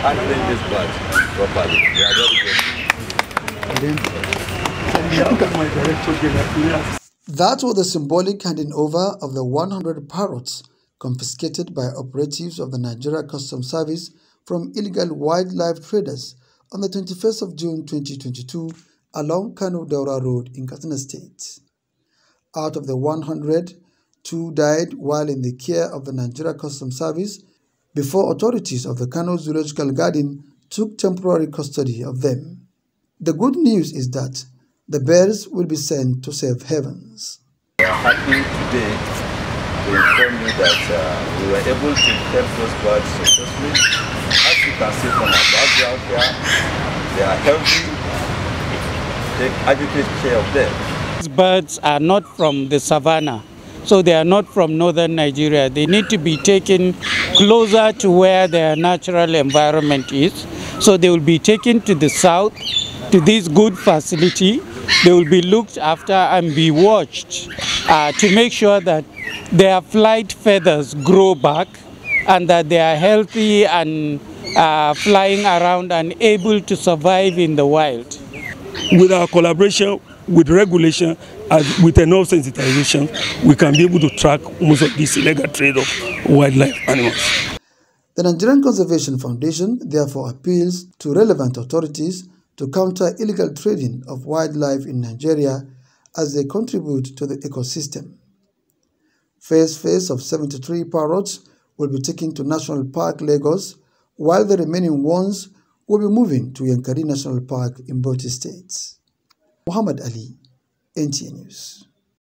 handling this bird properly. We are very grateful. That was the symbolic handing over of the 100 parrots confiscated by operatives of the Nigeria Customs Service from illegal wildlife traders on the 21st of June 2022 along Kano Road in Kano State. Out of the 100, 2 died while in the care of the Nigeria Customs Service before authorities of the Kano Zoological Garden took temporary custody of them. The good news is that the birds will be sent to safe havens. We are happy today to inform you that we were able to help those birds successfully. As you can see from our background here, they are healthy. Take adequate care of them. These birds are not from the savannah, so they are not from northern Nigeria. They need to be taken closer to where their natural environment is. So they will be taken to the south, to this good facility. They will be looked after and be watched to make sure that their flight feathers grow back and that they are healthy and flying around and able to survive in the wild. With our collaboration with regulation and with enough sensitization, we can be able to track most of this illegal trade of wildlife animals. The Nigerian Conservation Foundation therefore appeals to relevant authorities to counter illegal trading of wildlife in Nigeria as they contribute to the ecosystem. First phase of 73 parrots will be taken to National Park Lagos, while the remaining ones will be moving to Yankari National Park in both states. Muhammad Ali, NCF News.